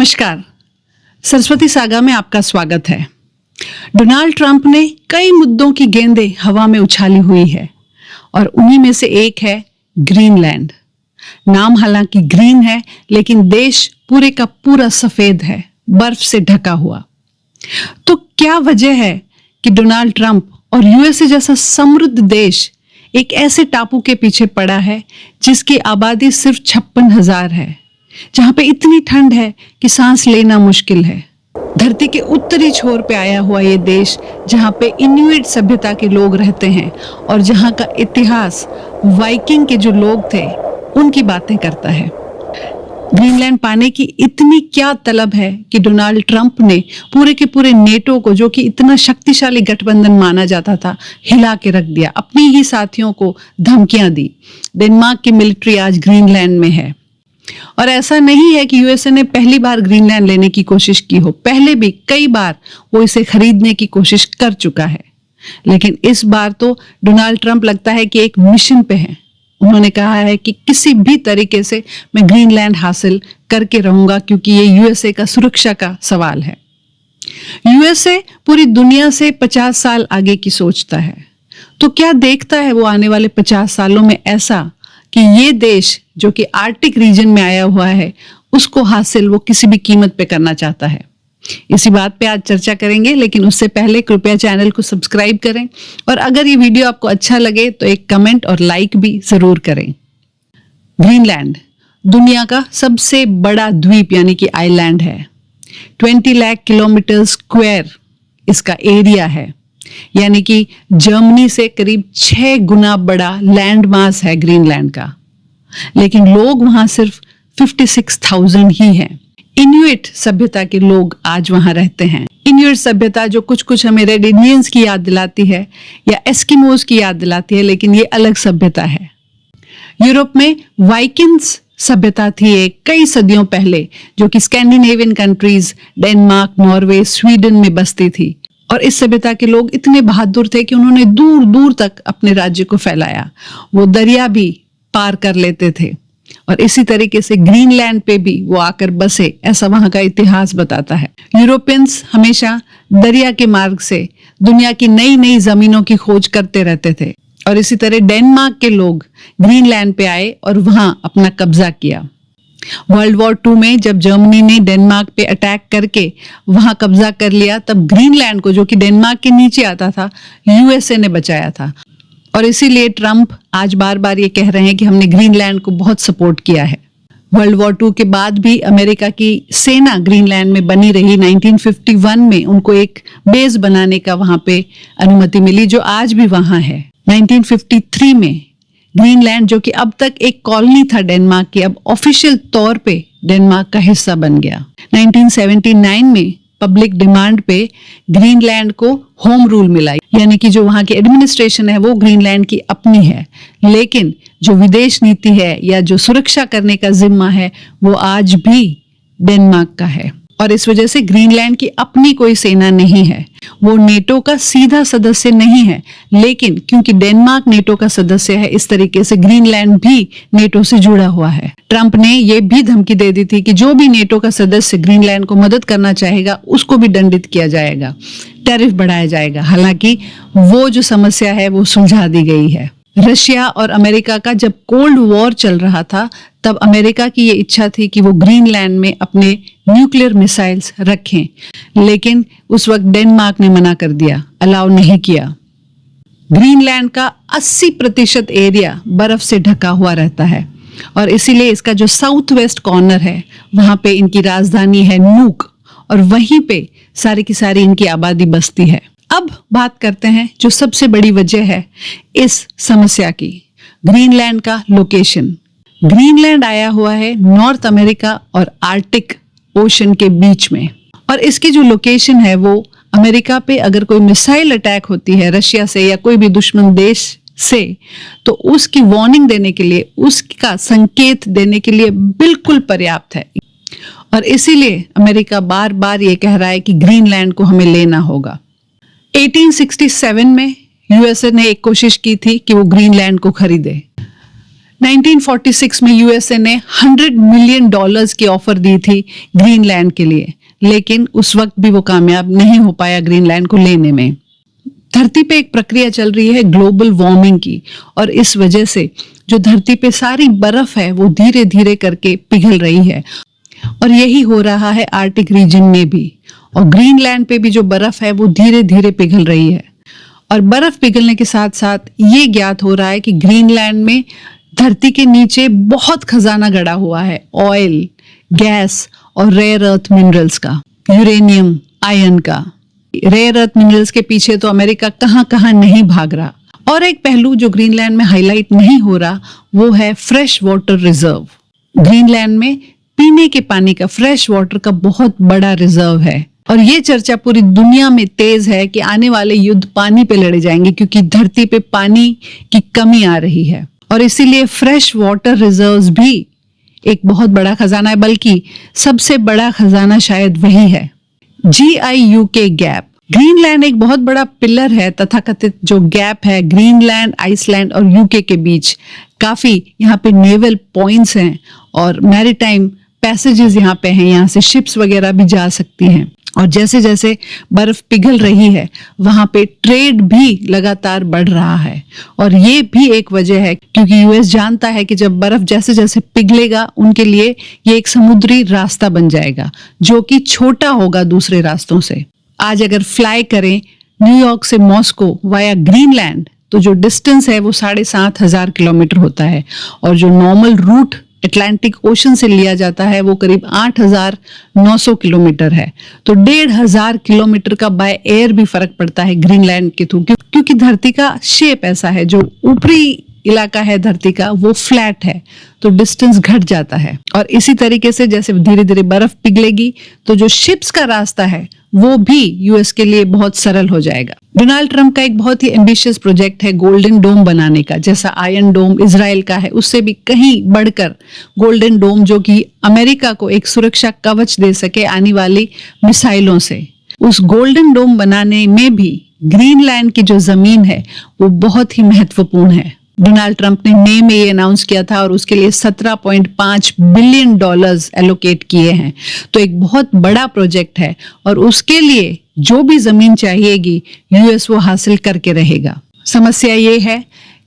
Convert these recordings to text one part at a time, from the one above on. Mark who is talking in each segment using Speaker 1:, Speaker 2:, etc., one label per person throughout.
Speaker 1: नमस्कार। सरस्वती सागा में आपका स्वागत है। डोनाल्ड ट्रंप ने कई मुद्दों की गेंदें हवा में उछाली हुई है और उन्हीं में से एक है ग्रीनलैंड। नाम हालांकि ग्रीन है, लेकिन देश पूरे का पूरा सफेद है, बर्फ से ढका हुआ। तो क्या वजह है कि डोनाल्ड ट्रंप और यूएसए जैसा समृद्ध देश एक ऐसे टापू के पीछे पड़ा है जिसकी आबादी सिर्फ 56,000 है, जहां पे इतनी ठंड है कि सांस लेना मुश्किल है। धरती के उत्तरी छोर पे आया हुआ ये देश, जहां पे इन्यूइट सभ्यता के लोग रहते हैं और जहां का इतिहास वाइकिंग के जो लोग थे उनकी बातें करता है। ग्रीनलैंड पाने की इतनी क्या तलब है कि डोनाल्ड ट्रंप ने पूरे के पूरे नेटो को, जो कि इतना शक्तिशाली गठबंधन माना जाता था, हिला के रख दिया। अपनी ही साथियों को धमकियां दी। डेनमार्क की मिलिट्री आज ग्रीनलैंड में है। और ऐसा नहीं है कि यूएसए ने पहली बार ग्रीनलैंड लेने की कोशिश की हो, पहले भी कई बार वो इसे खरीदने की कोशिश कर चुका है। लेकिन इस बार तो डोनाल्ड ट्रंप लगता है कि एक मिशन पे है। उन्होंने कहा है कि किसी भी तरीके से मैं ग्रीनलैंड हासिल करके रहूंगा, क्योंकि ये यूएसए का सुरक्षा का सवाल है। यूएसए पूरी दुनिया से 50 साल आगे की सोचता है। तो क्या देखता है वो आने वाले 50 सालों में ऐसा कि ये देश जो कि आर्कटिक रीजन में आया हुआ है, उसको हासिल वो किसी भी कीमत पे करना चाहता है। इसी बात पे आज चर्चा करेंगे, लेकिन उससे पहले कृपया चैनल को सब्सक्राइब करें और अगर ये वीडियो आपको अच्छा लगे तो एक कमेंट और लाइक भी जरूर करें। ग्रीनलैंड दुनिया का सबसे बड़ा द्वीप यानी कि आइलैंड है। 20 लाख किलोमीटर स्क्वायर इसका एरिया है, यानी कि जर्मनी से करीब 6 गुना बड़ा लैंड मास है ग्रीनलैंड का। लेकिन लोग वहां सिर्फ 56,000 ही हैं। इन्यूइट सभ्यता के लोग आज वहां रहते हैं। इन्यूइट सभ्यता जो कुछ कुछ हमें रेड इंडियंस की याद दिलाती है या एस्किमोज की याद दिलाती है, लेकिन ये अलग सभ्यता है। यूरोप में वाइकिंग्स सभ्यता थी एक कई सदियों पहले, जो कि Scandinavian countries Denmark, Norway, Sweden में बसती थी। और इस सभ्यता के लोग इतने बहादुर थे कि उन्होंने दूर दूर तक अपने राज्य को फैलाया। वो दरिया भी पार कर लेते थे और इसी तरीके से ग्रीनलैंड पे भी वो आकर बसे, ऐसा वहां का इतिहास बताता है। यूरोपियंस हमेशा दरिया के मार्ग से दुनिया की नई नई जमीनों की खोज करते रहते थे और इसी तरह डेनमार्क के लोग ग्रीनलैंड पे आए और वहां अपना कब्जा किया। वर्ल्ड वॉर 2 में जब जर्मनी ने डेनमार्क पे अटैक करके वहां कब्जा कर लिया, तब ग्रीनलैंड को, जो कि डेनमार्क के नीचे आता था, यूएसए ने बचाया था। और इसीलिए ट्रंप आज बार बार ये कह रहे हैं कि हमने ग्रीनलैंड को बहुत सपोर्ट किया है। वर्ल्ड वॉर 2 के बाद भी अमेरिका की सेना ग्रीनलैंड में बनी रही। 1951 में उनको एक बेस बनाने का वहां पे अनुमति मिली, जो आज भी वहां है। 1953 में ग्रीनलैंड, जो कि अब तक एक कॉलोनी था डेनमार्क की, अब ऑफिशियल तौर पे डेनमार्क का हिस्सा बन गया। 1979 में पब्लिक डिमांड पे ग्रीनलैंड को होम रूल मिला, यानी कि जो वहां की एडमिनिस्ट्रेशन है वो ग्रीनलैंड की अपनी है, लेकिन जो विदेश नीति है या जो सुरक्षा करने का जिम्मा है वो आज भी डेनमार्क का है। और इस वजह से ग्रीनलैंड की अपनी कोई सेना नहीं है। वो नेटो का सीधा सदस्य नहीं है, लेकिन क्योंकि डेनमार्क नेटो का सदस्य है, इस तरीके से ग्रीनलैंड भी नेटो से जुड़ा हुआ है। ट्रंप ने ये भी धमकी दे दी थी कि जो भी नेटो का सदस्य ग्रीनलैंड को मदद करना चाहेगा उसको भी दंडित किया जाएगा, टैरिफ बढ़ाया जाएगा। हालांकि वो जो समस्या है वो सुलझा दी गई है। रशिया और अमेरिका का जब कोल्ड वॉर चल रहा था, तब अमेरिका की ये इच्छा थी कि वो ग्रीनलैंड में अपने न्यूक्लियर मिसाइल्स रखें, लेकिन उस वक्त डेनमार्क ने मना कर दिया, अलाउ नहीं किया। ग्रीनलैंड का 80% एरिया बर्फ से ढका हुआ रहता है और इसीलिए इसका जो साउथ वेस्ट कॉर्नर है वहां पे इनकी राजधानी है नूक और वहीं पे सारी की सारी इनकी आबादी बसती है। अब बात करते हैं जो सबसे बड़ी वजह है इस समस्या की, ग्रीनलैंड का लोकेशन। ग्रीनलैंड आया हुआ है नॉर्थ अमेरिका और आर्कटिक ओशन के बीच में और इसकी जो लोकेशन है वो अमेरिका पे अगर कोई मिसाइल अटैक होती है रशिया से या कोई भी दुश्मन देश से, तो उसकी वार्निंग देने के लिए, उसका संकेत देने के लिए बिल्कुल पर्याप्त है। और इसीलिए अमेरिका बार बार ये कह रहा है कि ग्रीनलैंड को हमें लेना होगा। 1867 में यूएसए ने एक कोशिश की थी कि वो ग्रीनलैंड को खरीदे, 1946 में यूएसए ने $100 मिलियन की ऑफर दी थी ग्रीनलैंड के लिए, लेकिन उस वक्त भी वो कामयाब नहीं हो पाया ग्रीनलैंड को लेने में। धरती पे एक प्रक्रिया चल रही है ग्लोबल वार्मिंग की, और इस वजह से जो धरती पे सारी बर्फ है वो धीरे धीरे करके पिघल रही है, और यही हो रहा है आर्कटिक रीजन में भी। और ग्रीनलैंड पे भी जो बर्फ है वो धीरे धीरे पिघल रही है, और बर्फ पिघलने के साथ साथ ये ज्ञात हो रहा है कि ग्रीनलैंड में धरती के नीचे बहुत खजाना गड़ा हुआ है ऑयल, गैस और रेयर अर्थ मिनरल्स का, यूरेनियम, आयरन का। रेयर अर्थ मिनरल्स के पीछे तो अमेरिका कहां कहां नहीं भाग रहा। और एक पहलू जो ग्रीनलैंड में हाईलाइट नहीं हो रहा वो है फ्रेश वाटर रिजर्व। ग्रीनलैंड में पीने के पानी का, फ्रेश वाटर का बहुत बड़ा रिजर्व है, और ये चर्चा पूरी दुनिया में तेज है कि आने वाले युद्ध पानी पे लड़े जाएंगे, क्योंकि धरती पे पानी की कमी आ रही है। और इसीलिए फ्रेश वाटर रिजर्व्स भी एक बहुत बड़ा खजाना है, बल्कि सबसे बड़ा खजाना शायद वही है। GIUK गैप, ग्रीनलैंड एक बहुत बड़ा पिलर है, तथाकथित जो गैप है ग्रीनलैंड, आइसलैंड और यूके के बीच। काफी यहाँ पे नेवल पॉइंट्स हैं और मैरीटाइम पैसेजेस यहाँ पे हैं, यहाँ से शिप्स वगैरह भी जा सकती हैं। और जैसे जैसे बर्फ पिघल रही है वहां पे ट्रेड भी लगातार बढ़ रहा है, और ये भी एक वजह है क्योंकि यूएस जानता है कि जब बर्फ जैसे जैसे पिघलेगा उनके लिए ये एक समुद्री रास्ता बन जाएगा जो कि छोटा होगा दूसरे रास्तों से। आज अगर फ्लाई करें न्यूयॉर्क से मॉस्को वाया ग्रीनलैंड तो जो डिस्टेंस है वो 7,500 किलोमीटर होता है, और जो नॉर्मल रूट अटलांटिक ओशन से लिया जाता है वो करीब 8,900 किलोमीटर है। तो 1,500 किलोमीटर का बाय एयर भी फर्क पड़ता है ग्रीनलैंड के थ्रू, क्योंकि धरती का शेप ऐसा है, जो ऊपरी इलाका है धरती का वो फ्लैट है, तो डिस्टेंस घट जाता है। और इसी तरीके से जैसे धीरे धीरे बर्फ पिघलेगी तो जो शिप्स का रास्ता है वो भी यूएस के लिए बहुत सरल हो जाएगा। डोनाल्ड ट्रंप का एक बहुत ही एम्बिशियस प्रोजेक्ट है गोल्डन डोम बनाने का, जैसा आयरन डोम इजराइल का है, उससे भी कहीं बढ़कर गोल्डन डोम, जो कि अमेरिका को एक सुरक्षा कवच दे सके आने वाली मिसाइलों से। उस गोल्डन डोम बनाने में भी ग्रीनलैंड की जो जमीन है वो बहुत ही महत्वपूर्ण है। डोनाल्ड ट्रंप ने मई में ये अनाउंस किया था और उसके लिए $17.5 बिलियन एलोकेट किए हैं। तो एक बहुत बड़ा प्रोजेक्ट है, और उसके लिए जो भी जमीन चाहिएगी यूएस वो हासिल करके रहेगा। समस्या ये है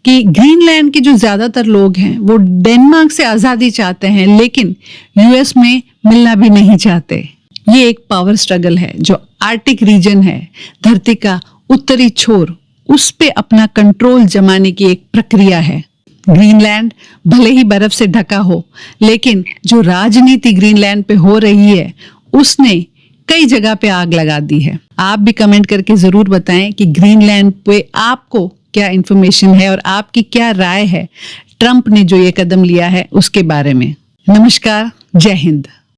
Speaker 1: कि ग्रीनलैंड के जो ज्यादातर लोग हैं वो डेनमार्क से आजादी चाहते हैं, लेकिन यूएस में मिलना भी नहीं चाहते। ये एक पावर स्ट्रगल है। जो आर्कटिक रीजन है, धरती का उत्तरी छोर, उस पे अपना कंट्रोल जमाने की एक प्रक्रिया है। ग्रीनलैंड भले ही बर्फ से ढका हो, लेकिन जो राजनीति ग्रीनलैंड पे हो रही है उसने कई जगह पे आग लगा दी है। आप भी कमेंट करके जरूर बताएं कि ग्रीनलैंड पे आपको क्या इंफॉर्मेशन है और आपकी क्या राय है ट्रंप ने जो ये कदम लिया है उसके बारे में। नमस्कार, जय हिंद।